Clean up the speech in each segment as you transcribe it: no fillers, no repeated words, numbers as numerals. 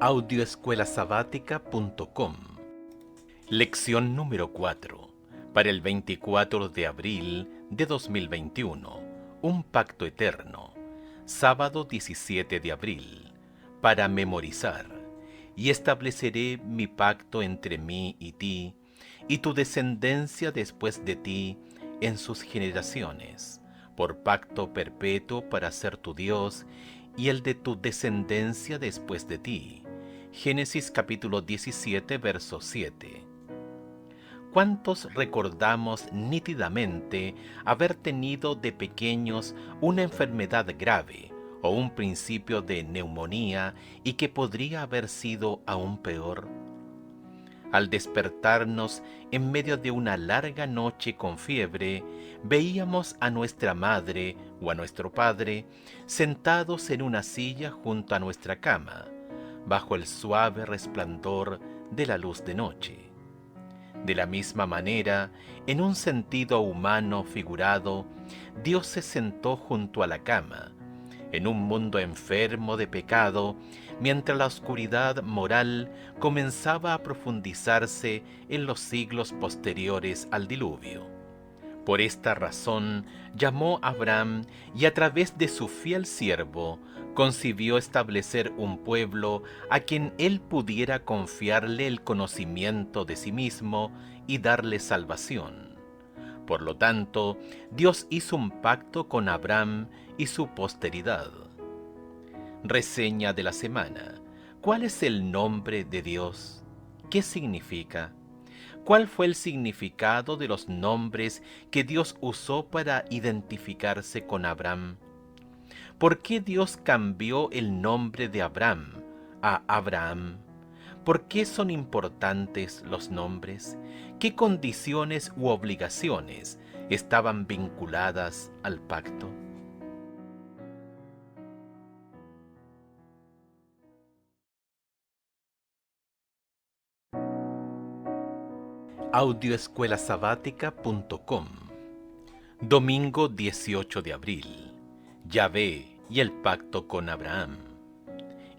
Audioescuelasabática.com. Lección número 4. Para el 24 de abril de 2021. Un pacto eterno. Sábado 17 de abril. Para memorizar. Y estableceré mi pacto entre mí y ti, y tu descendencia después de ti, en sus generaciones, por pacto perpetuo para ser tu Dios, y el de tu descendencia después de ti. Génesis capítulo 17, verso 7. ¿Cuántos recordamos nítidamente haber tenido de pequeños una enfermedad grave o un principio de neumonía y que podría haber sido aún peor? Al despertarnos en medio de una larga noche con fiebre, veíamos a nuestra madre o a nuestro padre sentados en una silla junto a nuestra cama, bajo el suave resplandor de la luz de noche. De la misma manera, en un sentido humano figurado, Dios se sentó junto a la cama, en un mundo enfermo de pecado, mientras la oscuridad moral comenzaba a profundizarse en los siglos posteriores al diluvio. Por esta razón llamó a Abraham y a través de su fiel siervo concibió establecer un pueblo a quien él pudiera confiarle el conocimiento de sí mismo y darle salvación. Por lo tanto, Dios hizo un pacto con Abraham y su posteridad. Reseña de la semana. ¿Cuál es el nombre de Dios? ¿Qué significa? ¿Cuál fue el significado de los nombres que Dios usó para identificarse con Abraham? ¿Por qué Dios cambió el nombre de Abraham a Abraham? ¿Por qué son importantes los nombres? ¿Qué condiciones u obligaciones estaban vinculadas al pacto? Audioescuelasabática.com. Domingo 18 de abril. Yahvé y el pacto con Abraham.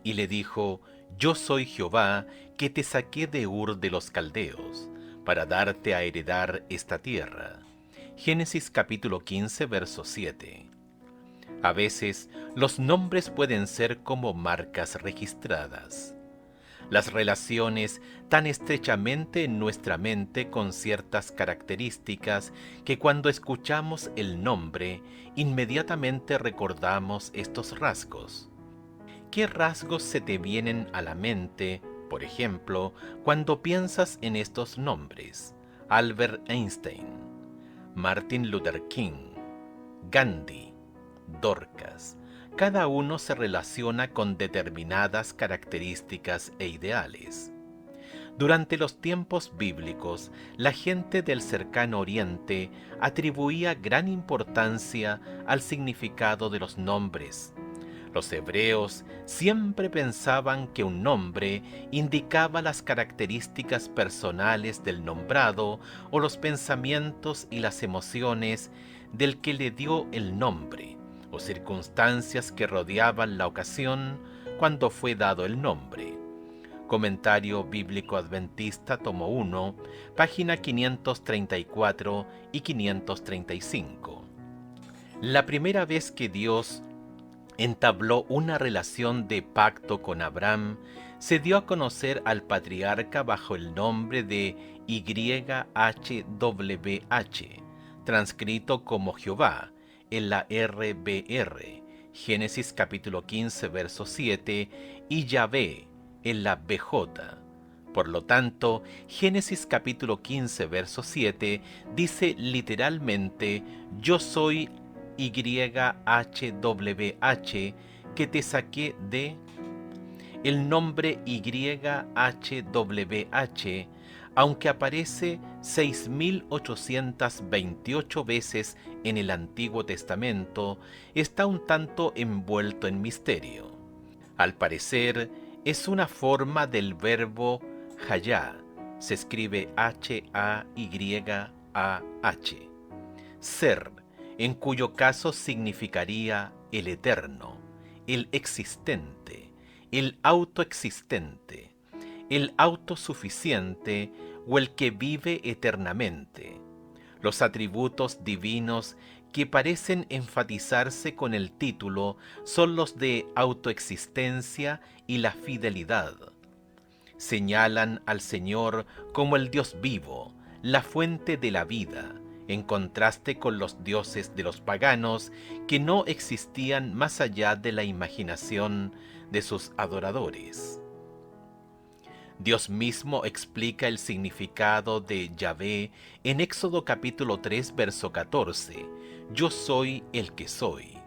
Y le dijo: Yo soy Jehová, que te saqué de Ur de los Caldeos, para darte a heredar esta tierra. Génesis capítulo 15, verso 7. A veces, los nombres pueden ser como marcas registradas. Las relaciones tan estrechamente en nuestra mente con ciertas características que cuando escuchamos el nombre, inmediatamente recordamos estos rasgos. ¿Qué rasgos se te vienen a la mente, por ejemplo, cuando piensas en estos nombres? Albert Einstein, Martin Luther King, Gandhi, Dorcas. Cada uno se relaciona con determinadas características e ideales. Durante los tiempos bíblicos, la gente del cercano Oriente atribuía gran importancia al significado de los nombres. Los hebreos siempre pensaban que un nombre indicaba las características personales del nombrado o los pensamientos y las emociones del que le dio el nombre, o circunstancias que rodeaban la ocasión cuando fue dado el nombre. Comentario Bíblico Adventista, tomo 1, página 534 y 535. La primera vez que Dios entabló una relación de pacto con Abraham, se dio a conocer al patriarca bajo el nombre de YHWH, transcrito como Jehová, en la RBR, Génesis capítulo 15, verso 7, y Yahvé, en la BJ. Por lo tanto, Génesis capítulo 15, verso 7, dice literalmente: Yo soy YHWH, que te saqué de. El nombre YHWH, aunque aparece 6.828 veces en el Antiguo Testamento, está un tanto envuelto en misterio. Al parecer, es una forma del verbo hayá, se escribe H-A-Y-A-H, ser, en cuyo caso significaría el eterno, el existente, el autoexistente, el autosuficiente o el que vive eternamente. Los atributos divinos que parecen enfatizarse con el título son los de autoexistencia y la fidelidad. Señalan al Señor como el Dios vivo, la fuente de la vida, en contraste con los dioses de los paganos que no existían más allá de la imaginación de sus adoradores. Dios mismo explica el significado de Yahvé en Éxodo capítulo 3, verso 14. Yo soy el que soy.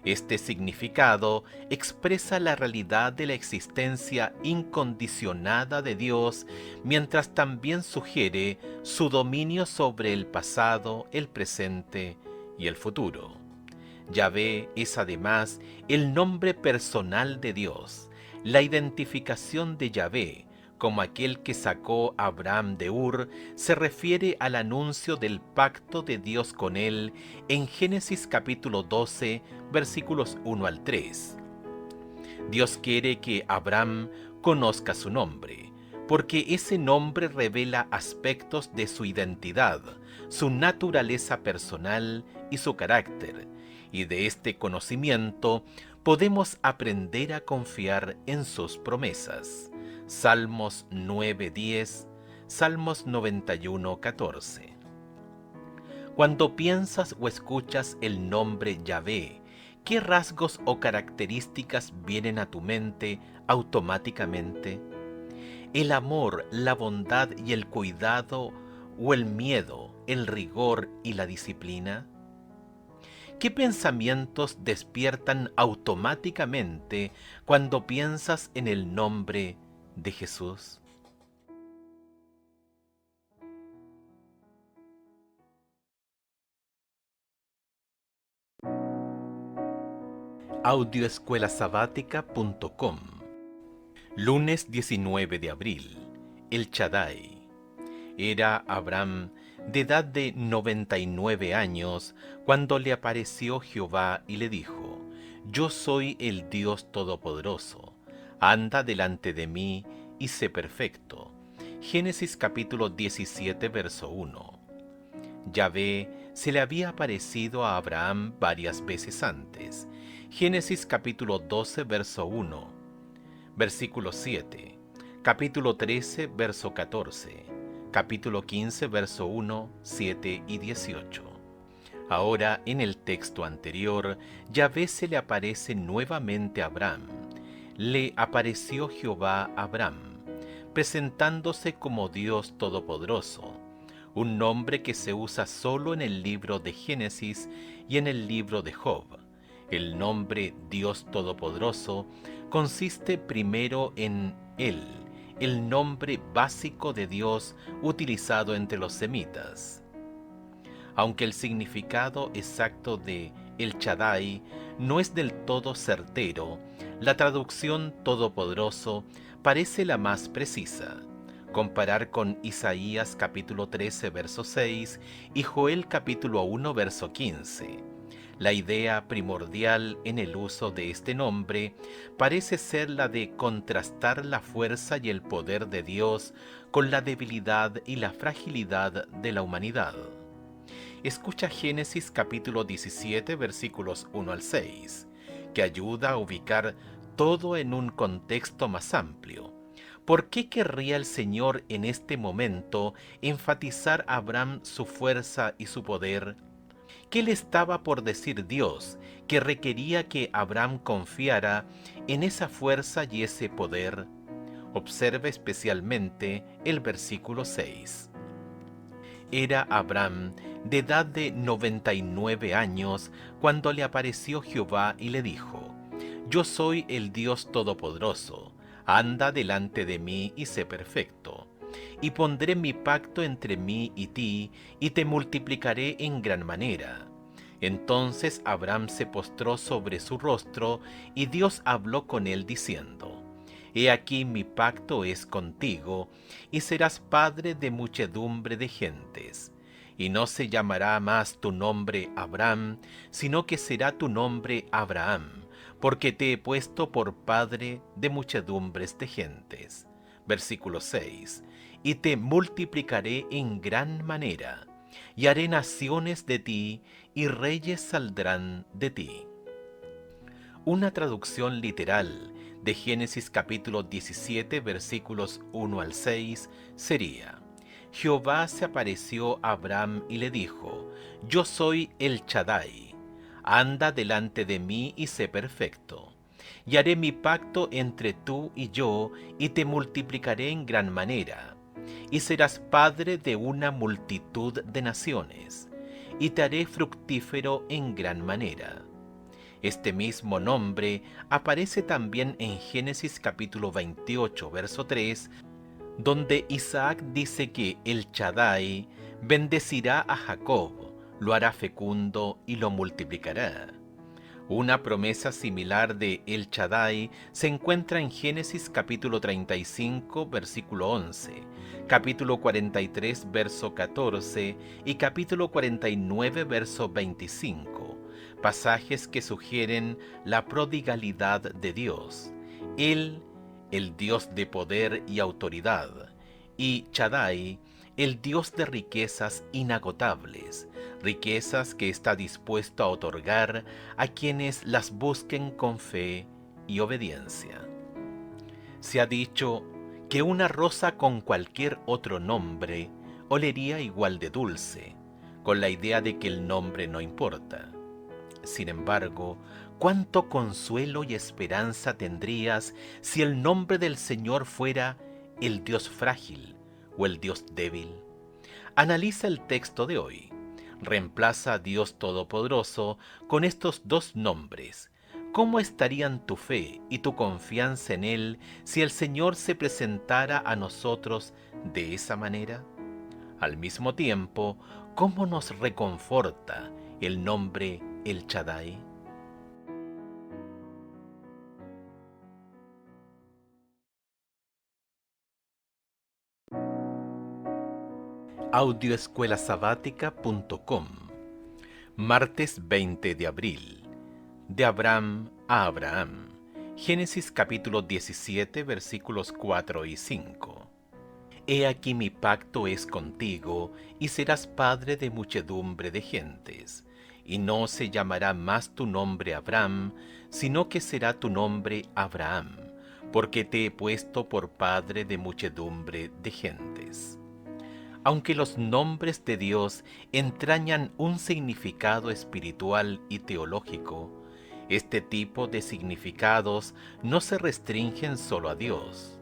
Este significado expresa la realidad de la existencia incondicionada de Dios, mientras también sugiere su dominio sobre el pasado, el presente y el futuro. Yahvé es además el nombre personal de Dios, la identificación de Yahvé como aquel que sacó a Abraham de Ur se refiere al anuncio del pacto de Dios con él en Génesis capítulo 12, versículos 1 al 3. Dios quiere que Abraham conozca su nombre, porque ese nombre revela aspectos de su identidad, su naturaleza personal y su carácter, y de este conocimiento podemos aprender a confiar en sus promesas. Salmos 9:10, Salmos 91:14. Cuando piensas o escuchas el nombre Yahvé, ¿qué rasgos o características vienen a tu mente automáticamente? ¿El amor, la bondad y el cuidado o el miedo, el rigor y la disciplina? ¿Qué pensamientos despiertan automáticamente cuando piensas en el nombre de Jesús? Audioescuelasabática.com. Lunes 19 de abril. El Shaddai. Era Abraham de edad de 99 años cuando le apareció Jehová y le dijo: Yo soy el Dios Todopoderoso, anda delante de mí y sé perfecto. Génesis capítulo 17, verso 1. Yahvé se le había aparecido a Abraham varias veces antes. Génesis capítulo 12, verso 1, versículo 7, capítulo 13, verso 14, capítulo 15, verso 1, 7 y 18. Ahora, en el texto anterior, Yahvé se le aparece nuevamente a Abraham. Le apareció Jehová a Abraham, presentándose como Dios Todopoderoso, un nombre que se usa solo en el libro de Génesis y en el libro de Job. El nombre Dios Todopoderoso consiste primero en Él, el nombre básico de Dios utilizado entre los semitas. Aunque el significado exacto de El Shaddai no es del todo certero, la traducción Todopoderoso parece la más precisa. Comparar con Isaías capítulo 13 verso 6 y Joel capítulo 1 verso 15. La idea primordial en el uso de este nombre parece ser la de contrastar la fuerza y el poder de Dios con la debilidad y la fragilidad de la humanidad. Escucha Génesis capítulo 17 versículos 1 al 6, que ayuda a ubicar todo en un contexto más amplio. ¿Por qué querría el Señor en este momento enfatizar a Abraham su fuerza y su poder? ¿Qué le estaba por decir Dios que requería que Abraham confiara en esa fuerza y ese poder? Observe especialmente el versículo 6. Era Abraham de edad de 99 años cuando le apareció Jehová y le dijo: Yo soy el Dios Todopoderoso, anda delante de mí y sé perfecto. Y pondré mi pacto entre mí y ti, y te multiplicaré en gran manera. Entonces Abraham se postró sobre su rostro, y Dios habló con él diciendo: He aquí mi pacto es contigo, y serás padre de muchedumbre de gentes. Y no se llamará más tu nombre Abraham, sino que será tu nombre Abraham, porque te he puesto por padre de muchedumbres de gentes. Versículo 6. Y te multiplicaré en gran manera, y haré naciones de ti, y reyes saldrán de ti. Una traducción literal de Génesis capítulo 17 versículos 1 al 6 sería: Jehová se apareció a Abraham y le dijo: Yo soy el Chadai, anda delante de mí y sé perfecto. Y haré mi pacto entre tú y yo, y te multiplicaré en gran manera, y serás padre de una multitud de naciones, y te haré fructífero en gran manera. Este mismo nombre aparece también en Génesis capítulo 28, verso 3, donde Isaac dice que el Chadai bendecirá a Jacob, lo hará fecundo y lo multiplicará. Una promesa similar de El Chadai se encuentra en Génesis capítulo 35, versículo 11, capítulo 43, verso 14 y capítulo 49, verso 25, pasajes que sugieren la prodigalidad de Dios. Él, el Dios de poder y autoridad, y Chadai, el Dios de riquezas inagotables, riquezas que está dispuesto a otorgar a quienes las busquen con fe y obediencia. Se ha dicho que una rosa con cualquier otro nombre olería igual de dulce, con la idea de que el nombre no importa. Sin embargo, cuánto consuelo y esperanza tendrías si el nombre del Señor fuera el Dios frágil o el Dios débil. Analiza el texto de hoy. Reemplaza a Dios Todopoderoso con estos dos nombres. ¿Cómo estarían tu fe y tu confianza en Él si el Señor se presentara a nosotros de esa manera? Al mismo tiempo, ¿cómo nos reconforta el nombre El Chadai? Audioescuelasabática.com. Martes 20 de abril. De Abraham a Abraham. Génesis capítulo 17 versículos 4 y 5. He aquí mi pacto es contigo, y serás padre de muchedumbre de gentes. Y no se llamará más tu nombre Abraham, sino que será tu nombre Abraham, porque te he puesto por padre de muchedumbre de gentes. Aunque los nombres de Dios entrañan un significado espiritual y teológico, este tipo de significados no se restringen solo a Dios.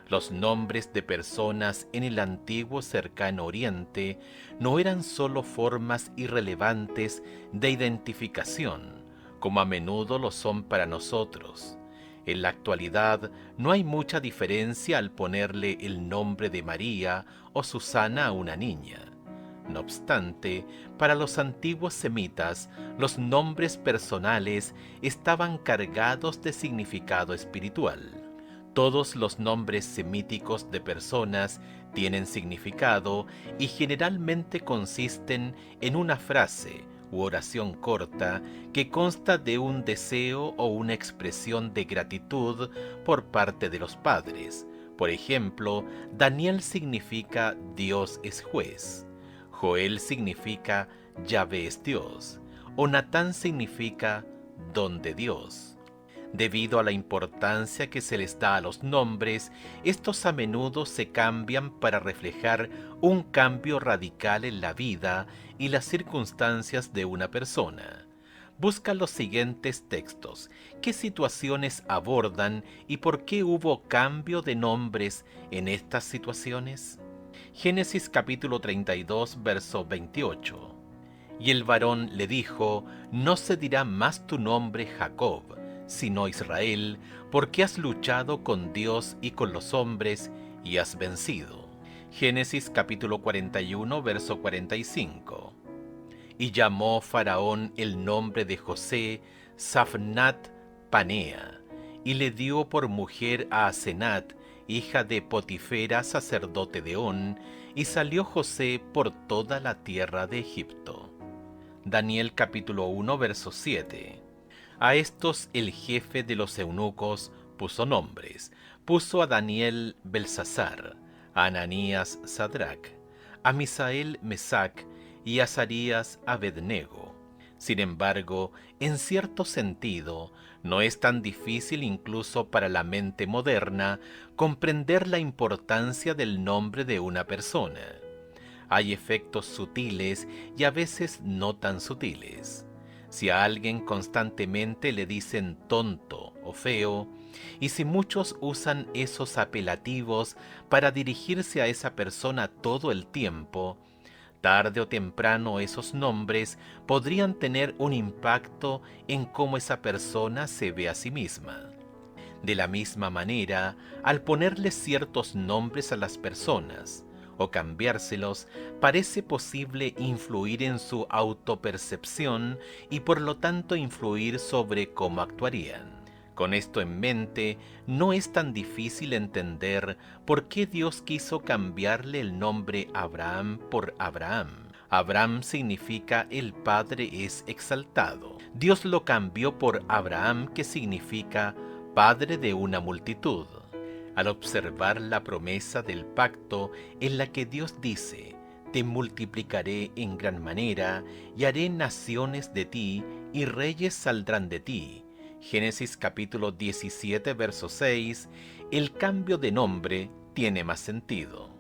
Los nombres de personas en el antiguo cercano Oriente no eran solo formas irrelevantes de identificación, como a menudo lo son para nosotros. En la actualidad no hay mucha diferencia al ponerle el nombre de María o Susana a una niña. No obstante, para los antiguos semitas, los nombres personales estaban cargados de significado espiritual. Todos los nombres semíticos de personas tienen significado y generalmente consisten en una frase u oración corta que consta de un deseo o una expresión de gratitud por parte de los padres. Por ejemplo, Daniel significa Dios es juez, Joel significa Yahvé es Dios, o Natán significa don de Dios. Debido a la importancia que se les da a los nombres, estos a menudo se cambian para reflejar un cambio radical en la vida y las circunstancias de una persona. Busca los siguientes textos. ¿Qué situaciones abordan y por qué hubo cambio de nombres en estas situaciones? Génesis capítulo 32, verso 28. Y el varón le dijo: No se dirá más tu nombre Jacob, sino Israel, porque has luchado con Dios y con los hombres y has vencido. Génesis capítulo 41, verso 45. Y llamó Faraón el nombre de José Safnat Panea, y le dio por mujer a Asenat, hija de Potifera, sacerdote de On, y salió José por toda la tierra de Egipto. Daniel capítulo 1, verso 7. A estos el jefe de los eunucos puso nombres. Puso a Daniel Belsasar, a Ananías Sadrac, a Misael Mesac y a Azarías Abednego. Sin embargo, en cierto sentido, no es tan difícil incluso para la mente moderna comprender la importancia del nombre de una persona. Hay efectos sutiles y a veces no tan sutiles. Si a alguien constantemente le dicen tonto o feo, y si muchos usan esos apelativos para dirigirse a esa persona todo el tiempo, tarde o temprano esos nombres podrían tener un impacto en cómo esa persona se ve a sí misma. De la misma manera, al ponerle ciertos nombres a las personas o cambiárselos, parece posible influir en su autopercepción y por lo tanto influir sobre cómo actuarían. Con esto en mente, no es tan difícil entender por qué Dios quiso cambiarle el nombre Abraham por Abraham. Abraham significa el Padre es exaltado. Dios lo cambió por Abraham, que significa Padre de una multitud. Al observar la promesa del pacto en la que Dios dice, te multiplicaré en gran manera y haré naciones de ti y reyes saldrán de ti. Génesis capítulo 17, verso 6, el cambio de nombre tiene más sentido.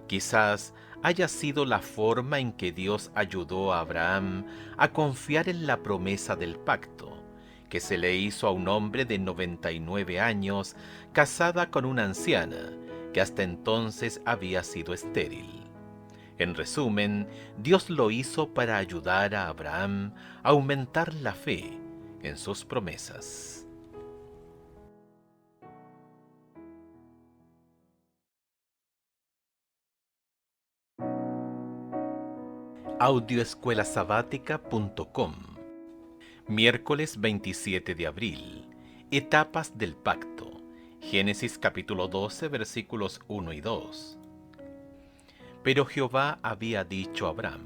Quizás haya sido la forma en que Dios ayudó a Abraham a confiar en la promesa del pacto, que se le hizo a un hombre de 99 años, casada con una anciana, que hasta entonces había sido estéril. En resumen, Dios lo hizo para ayudar a Abraham a aumentar la fe en sus promesas. Audioescuelasabática.com. Miércoles 27 de abril. Etapas del pacto. Génesis capítulo 12, versículos 1 y 2. Pero Jehová había dicho a Abraham,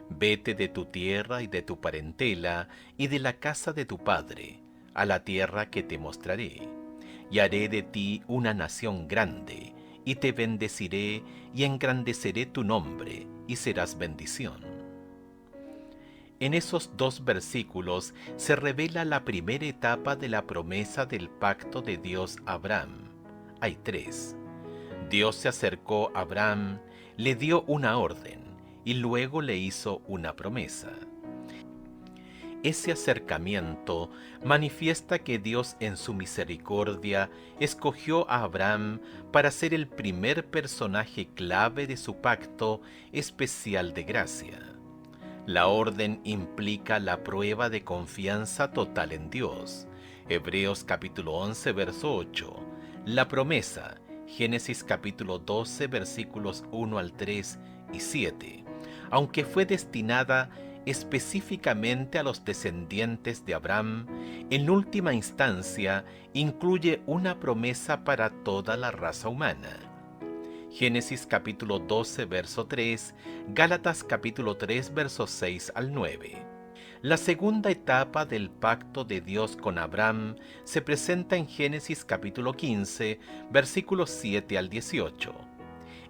vete de tu tierra y de tu parentela y de la casa de tu padre, a la tierra que te mostraré, y haré de ti una nación grande, y te bendeciré y engrandeceré tu nombre, y serás bendición. En esos dos versículos se revela la primera etapa de la promesa del pacto de Dios a Abraham. Hay tres. Dios se acercó a Abraham, le dio una orden y luego le hizo una promesa. Ese acercamiento manifiesta que Dios en su misericordia escogió a Abraham para ser el primer personaje clave de su pacto especial de gracia. La orden implica la prueba de confianza total en Dios. Hebreos capítulo 11, verso 8. La promesa, Génesis capítulo 12, versículos 1 al 3 y 7. Aunque fue destinada específicamente a los descendientes de Abraham, en última instancia incluye una promesa para toda la raza humana. Génesis capítulo 12, verso 3, Gálatas capítulo 3, versos 6 al 9. La segunda etapa del pacto de Dios con Abraham se presenta en Génesis capítulo 15, versículos 7 al 18.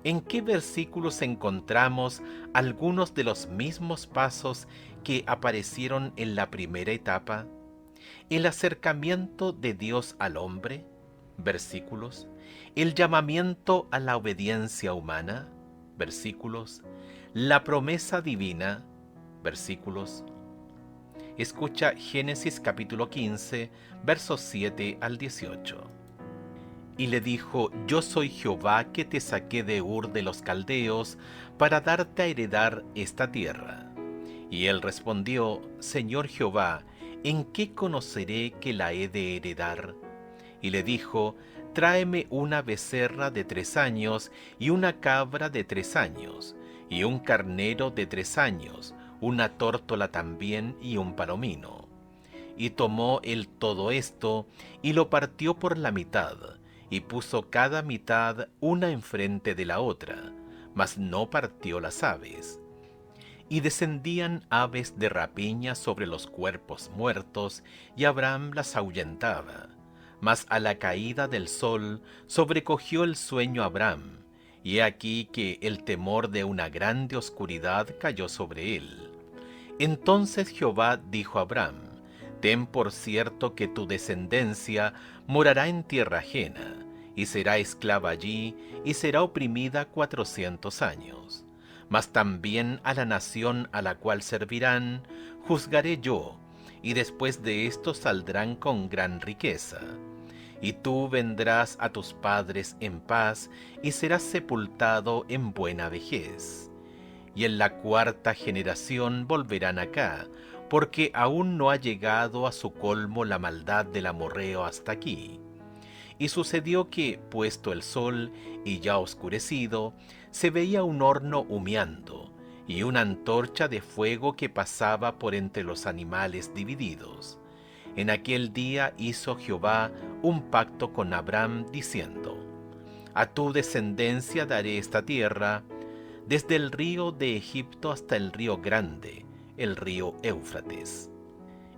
¿En qué versículos encontramos algunos de los mismos pasos que aparecieron en la primera etapa? El acercamiento de Dios al hombre, versículos. El llamamiento a la obediencia humana, versículos. La promesa divina, versículos. Escucha Génesis capítulo 15, versos 7 al 18. Y le dijo, yo soy Jehová que te saqué de Ur de los Caldeos para darte a heredar esta tierra. Y él respondió, Señor Jehová, ¿en qué conoceré que la he de heredar? Y le dijo, tráeme una becerra de 3 años y una cabra de 3 años, y un carnero de 3 años, una tórtola también y un palomino. Y tomó él todo esto y lo partió por la mitad, y puso cada mitad una enfrente de la otra, mas no partió las aves. Y descendían aves de rapiña sobre los cuerpos muertos, y Abraham las ahuyentaba. Mas a la caída del sol sobrecogió el sueño a Abraham, y he aquí que el temor de una grande oscuridad cayó sobre él. Entonces Jehová dijo a Abraham: Ten por cierto que tu descendencia morará en tierra ajena, y será esclava allí, y será oprimida 400 años. Mas también a la nación a la cual servirán, juzgaré yo, y después de esto saldrán con gran riqueza. Y tú vendrás a tus padres en paz, y serás sepultado en buena vejez. Y en la cuarta generación volverán acá, porque aún no ha llegado a su colmo la maldad del amorreo hasta aquí. Y sucedió que, puesto el sol y ya oscurecido, se veía un horno humeando, y una antorcha de fuego que pasaba por entre los animales divididos. En aquel día hizo Jehová un pacto con Abraham, diciendo: A tu descendencia daré esta tierra, desde el río de Egipto hasta el río grande, el río Éufrates.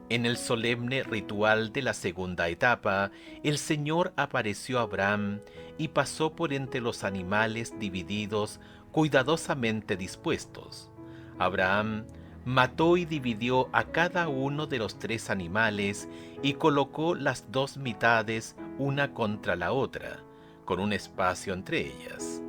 En el solemne ritual de la segunda etapa, el Señor apareció a Abraham y pasó por entre los animales divididos, cuidadosamente dispuestos. Abraham mató y dividió a cada uno de los 3 animales y colocó las 2 mitades una contra la otra, con un espacio entre ellas.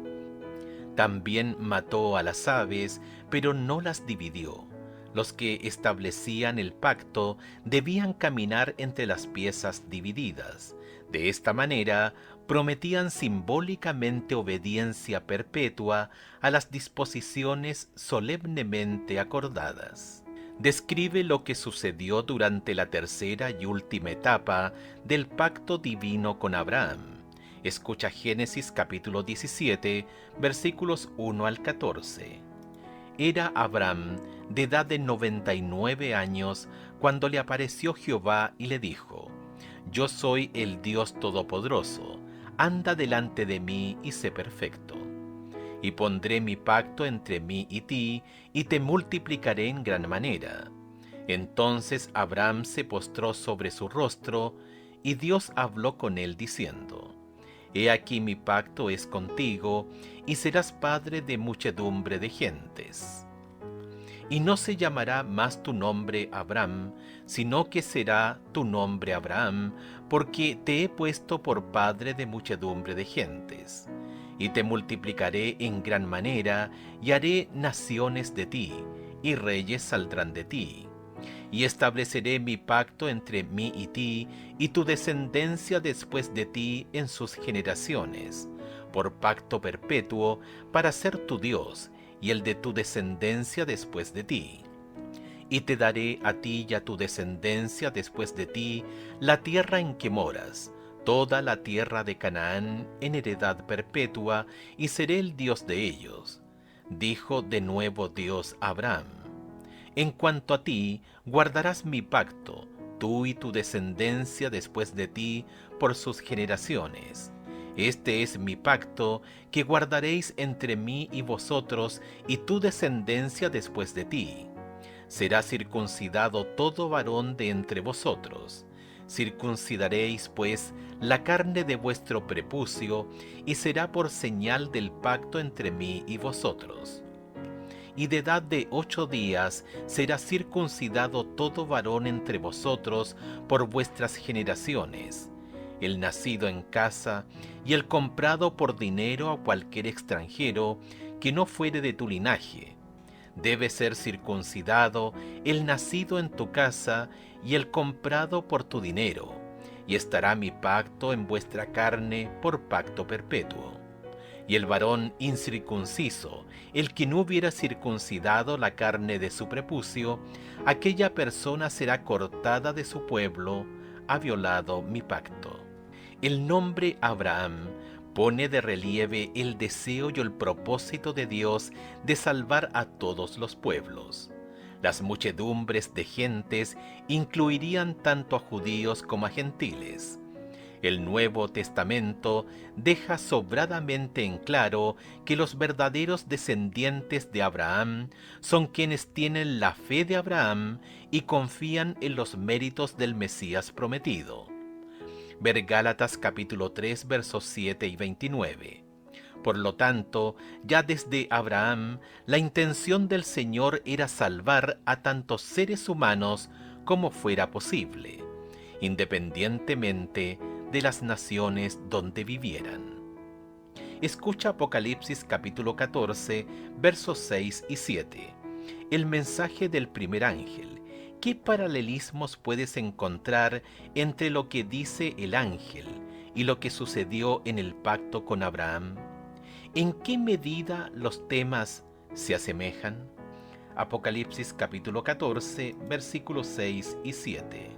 También mató a las aves, pero no las dividió. Los que establecían el pacto debían caminar entre las piezas divididas. De esta manera, prometían simbólicamente obediencia perpetua a las disposiciones solemnemente acordadas. Describe lo que sucedió durante la tercera y última etapa del pacto divino con Abraham. Escucha Génesis capítulo 17, versículos 1 al 14. Era Abraham de edad de 99 años cuando le apareció Jehová y le dijo: Yo soy el Dios Todopoderoso, anda delante de mí y sé perfecto. Y pondré mi pacto entre mí y ti, y te multiplicaré en gran manera. Entonces Abraham se postró sobre su rostro, y Dios habló con él diciendo: He aquí mi pacto es contigo, y serás padre de muchedumbre de gentes. Y no se llamará más tu nombre Abram, sino que será tu nombre Abraham, porque te he puesto por padre de muchedumbre de gentes. Y te multiplicaré en gran manera, y haré naciones de ti, y reyes saldrán de ti. Y estableceré mi pacto entre mí y ti, y tu descendencia después de ti en sus generaciones, por pacto perpetuo, para ser tu Dios, y el de tu descendencia después de ti. Y te daré a ti y a tu descendencia después de ti la tierra en que moras, toda la tierra de Canaán en heredad perpetua, y seré el Dios de ellos. Dijo de nuevo Dios a Abraham: En cuanto a ti, guardarás mi pacto, tú y tu descendencia después de ti, por sus generaciones. Este es mi pacto que guardaréis entre mí y vosotros y tu descendencia después de ti. Será circuncidado todo varón de entre vosotros. Circuncidaréis, pues, la carne de vuestro prepucio, y será por señal del pacto entre mí y vosotros. Y de edad de 8 días será circuncidado todo varón entre vosotros por vuestras generaciones, el nacido en casa y el comprado por dinero a cualquier extranjero que no fuere de tu linaje. Debe ser circuncidado el nacido en tu casa y el comprado por tu dinero, y estará mi pacto en vuestra carne por pacto perpetuo. Y el varón incircunciso, el que no hubiera circuncidado la carne de su prepucio, aquella persona será cortada de su pueblo, ha violado mi pacto. El nombre Abraham pone de relieve el deseo y el propósito de Dios de salvar a todos los pueblos. Las muchedumbres de gentes incluirían tanto a judíos como a gentiles. El Nuevo Testamento deja sobradamente en claro que los verdaderos descendientes de Abraham son quienes tienen la fe de Abraham y confían en los méritos del Mesías prometido. Ver Gálatas capítulo 3 versos 7 y 29. Por lo tanto, ya desde Abraham, la intención del Señor era salvar a tantos seres humanos como fuera posible, independientemente de las naciones donde vivieran. Escucha Apocalipsis capítulo 14, versos 6 y 7. El mensaje del primer ángel. ¿Qué paralelismos puedes encontrar entre lo que dice el ángel y lo que sucedió en el pacto con Abraham? ¿En qué medida los temas se asemejan? Apocalipsis capítulo 14, versículos 6 y 7.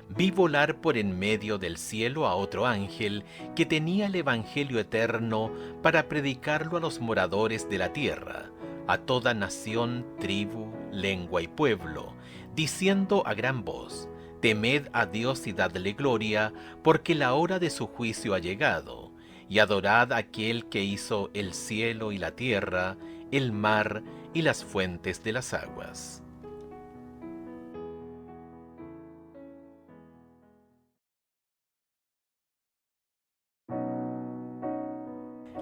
Vi volar por en medio del cielo a otro ángel que tenía el Evangelio eterno para predicarlo a los moradores de la tierra, a toda nación, tribu, lengua y pueblo, diciendo a gran voz: Temed a Dios y dadle gloria, porque la hora de su juicio ha llegado, y adorad a aquel que hizo el cielo y la tierra, el mar y las fuentes de las aguas.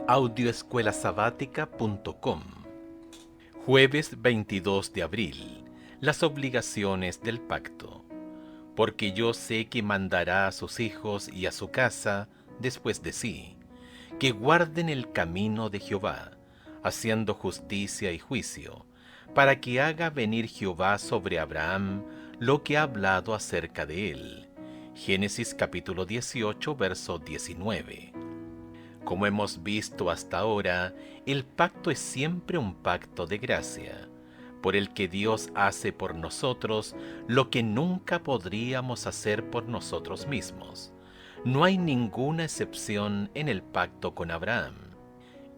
Audioescuelasabática.com. Jueves 22 de abril. Las obligaciones del pacto. Porque yo sé que mandará a sus hijos y a su casa después de sí, que guarden el camino de Jehová, haciendo justicia y juicio, para que haga venir Jehová sobre Abraham lo que ha hablado acerca de él. Génesis capítulo 18, verso 19. Como hemos visto hasta ahora, el pacto es siempre un pacto de gracia, por el que Dios hace por nosotros lo que nunca podríamos hacer por nosotros mismos. No hay ninguna excepción en el pacto con Abraham.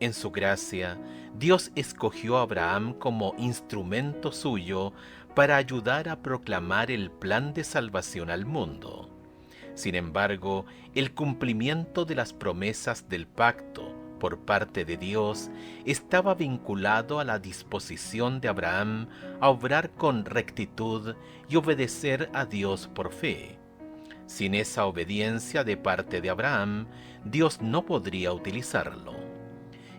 En su gracia, Dios escogió a Abraham como instrumento suyo para ayudar a proclamar el plan de salvación al mundo. Sin embargo, el cumplimiento de las promesas del pacto por parte de Dios estaba vinculado a la disposición de Abraham a obrar con rectitud y obedecer a Dios por fe. Sin esa obediencia de parte de Abraham, Dios no podría utilizarlo.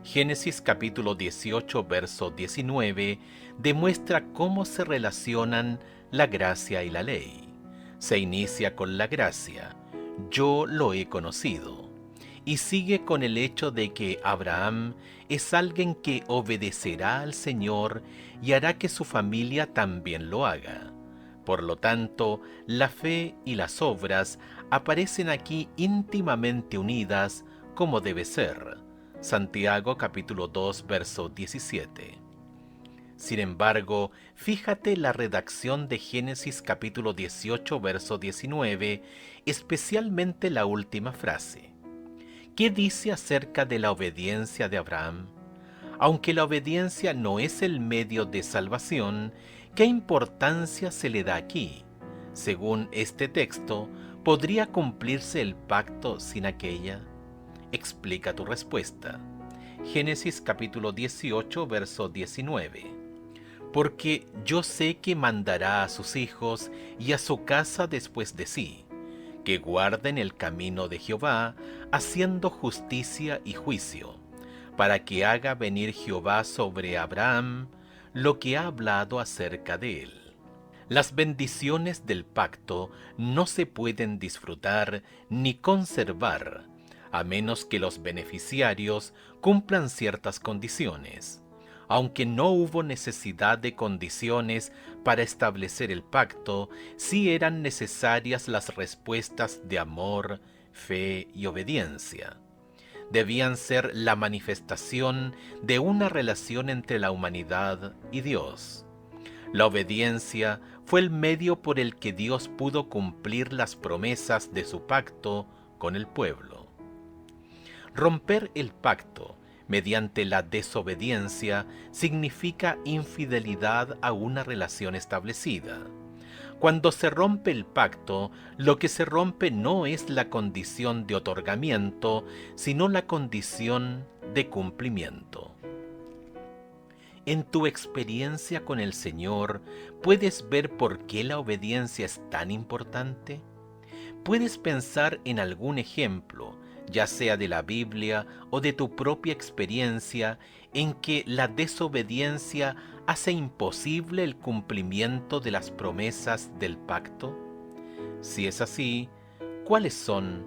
Génesis capítulo 18, verso 19 demuestra cómo se relacionan la gracia y la ley. Se inicia con la gracia: yo lo he conocido, y sigue con el hecho de que Abraham es alguien que obedecerá al Señor y hará que su familia también lo haga. Por lo tanto, la fe y las obras aparecen aquí íntimamente unidas como debe ser. Santiago capítulo 2, verso 17. Sin embargo, fíjate la redacción de Génesis capítulo 18, verso 19, especialmente la última frase. ¿Qué dice acerca de la obediencia de Abraham? Aunque la obediencia no es el medio de salvación, ¿qué importancia se le da aquí? Según este texto, ¿podría cumplirse el pacto sin aquella? Explica tu respuesta. Génesis capítulo 18, verso 19. Porque yo sé que mandará a sus hijos y a su casa después de sí, que guarden el camino de Jehová, haciendo justicia y juicio, para que haga venir Jehová sobre Abraham lo que ha hablado acerca de él. Las bendiciones del pacto no se pueden disfrutar ni conservar, a menos que los beneficiarios cumplan ciertas condiciones. Aunque no hubo necesidad de condiciones para establecer el pacto, sí eran necesarias las respuestas de amor, fe y obediencia. Debían ser la manifestación de una relación entre la humanidad y Dios. La obediencia fue el medio por el que Dios pudo cumplir las promesas de su pacto con el pueblo. Romper el pacto mediante la desobediencia significa infidelidad a una relación establecida. Cuando se rompe el pacto, lo que se rompe no es la condición de otorgamiento, sino la condición de cumplimiento. En tu experiencia con el Señor, ¿puedes ver por qué la obediencia es tan importante? ¿Puedes pensar en algún ejemplo, ya sea de la Biblia o de tu propia experiencia, en que la desobediencia hace imposible el cumplimiento de las promesas del pacto? Si es así, ¿cuáles son?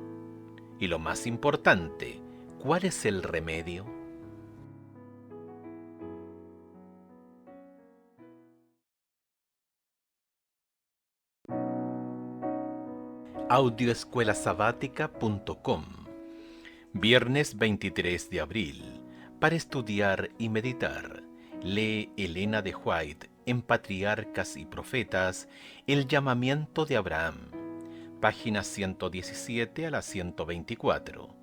Y lo más importante, ¿cuál es el remedio? Audioescuelasabática.com. Viernes 23 de abril. Para estudiar y meditar, lee Elena de White en Patriarcas y Profetas, el llamamiento de Abraham, páginas 117 a la 124.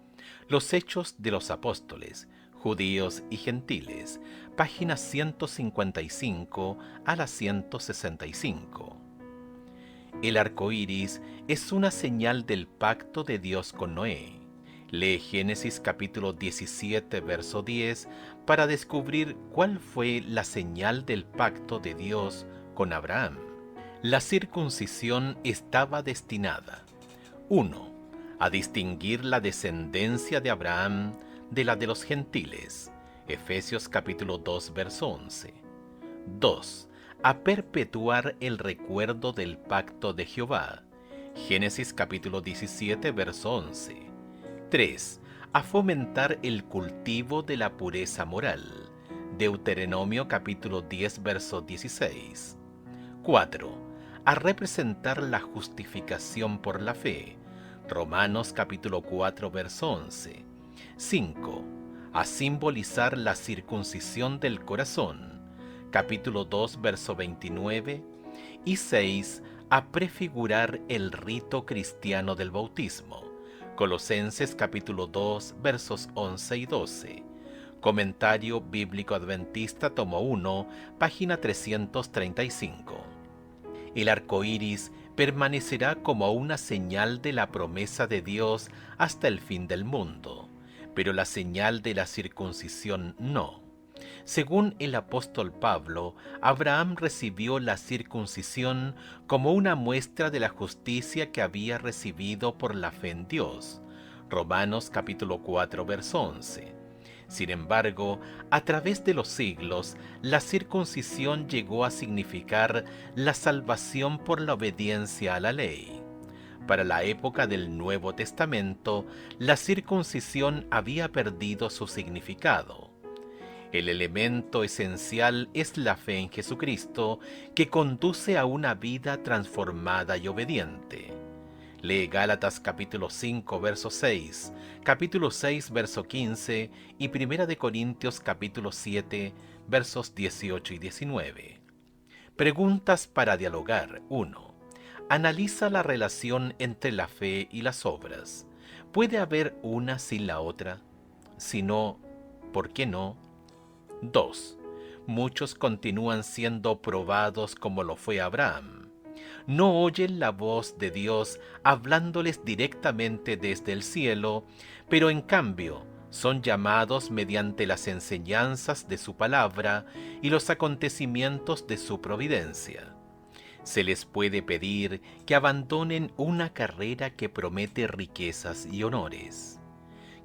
Los Hechos de los Apóstoles, Judíos y Gentiles, páginas 155 a la 165. El arco iris es una señal del pacto de Dios con Noé. Lee Génesis capítulo 17, verso 10 para descubrir cuál fue la señal del pacto de Dios con Abraham. La circuncisión estaba destinada: 1. A distinguir la descendencia de Abraham de la de los gentiles. Efesios capítulo 2, verso 11. 2. A perpetuar el recuerdo del pacto de Jehová. Génesis capítulo 17, verso 11. 3. A fomentar el cultivo de la pureza moral. Deuteronomio capítulo 10, verso 16. 4. A representar la justificación por la fe. Romanos capítulo 4, verso 11. 5. A simbolizar la circuncisión del corazón. Capítulo 2, verso 29. Y 6. A prefigurar el rito cristiano del bautismo. Colosenses capítulo 2, versos 11 y 12. Comentario Bíblico Adventista, tomo 1, página 335. El arco iris permanecerá como una señal de la promesa de Dios hasta el fin del mundo, pero la señal de la circuncisión no. Según el apóstol Pablo, Abraham recibió la circuncisión como una muestra de la justicia que había recibido por la fe en Dios. Romanos capítulo 4, verso 11. Sin embargo, a través de los siglos, la circuncisión llegó a significar la salvación por la obediencia a la ley. Para la época del Nuevo Testamento, la circuncisión había perdido su significado. El elemento esencial es la fe en Jesucristo, que conduce a una vida transformada y obediente. Lee Gálatas capítulo 5, verso 6, capítulo 6, verso 15 y 1 de Corintios capítulo 7, versos 18 y 19. Preguntas para dialogar. 1. Analiza la relación entre la fe y las obras. ¿Puede haber una sin la otra? Si no, ¿por qué no? 2. Muchos continúan siendo probados como lo fue Abraham. No oyen la voz de Dios hablándoles directamente desde el cielo, pero en cambio son llamados mediante las enseñanzas de su palabra y los acontecimientos de su providencia. Se les puede pedir que abandonen una carrera que promete riquezas y honores,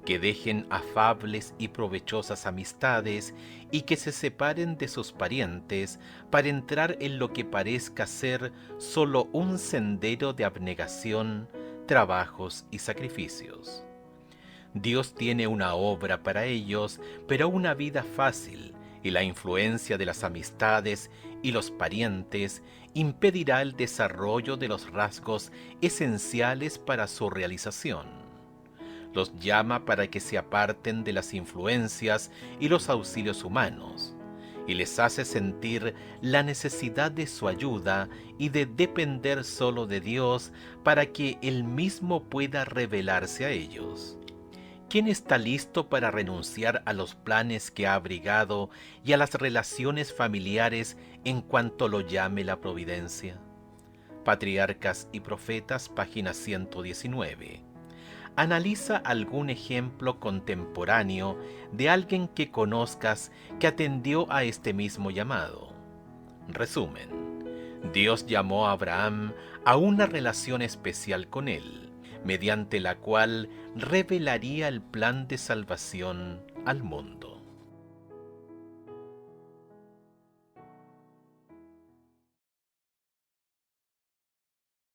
que dejen afables y provechosas amistades y que se separen de sus parientes para entrar en lo que parezca ser solo un sendero de abnegación, trabajos y sacrificios. Dios tiene una obra para ellos, pero una vida fácil, y la influencia de las amistades y los parientes impedirá el desarrollo de los rasgos esenciales para su realización. Los llama para que se aparten de las influencias y los auxilios humanos, y les hace sentir la necesidad de su ayuda y de depender solo de Dios para que Él mismo pueda revelarse a ellos. ¿Quién está listo para renunciar a los planes que ha abrigado y a las relaciones familiares en cuanto lo llame la providencia? Patriarcas y Profetas, página 119. Analiza algún ejemplo contemporáneo de alguien que conozcas que atendió a este mismo llamado. Resumen: Dios llamó a Abraham a una relación especial con él, mediante la cual revelaría el plan de salvación al mundo.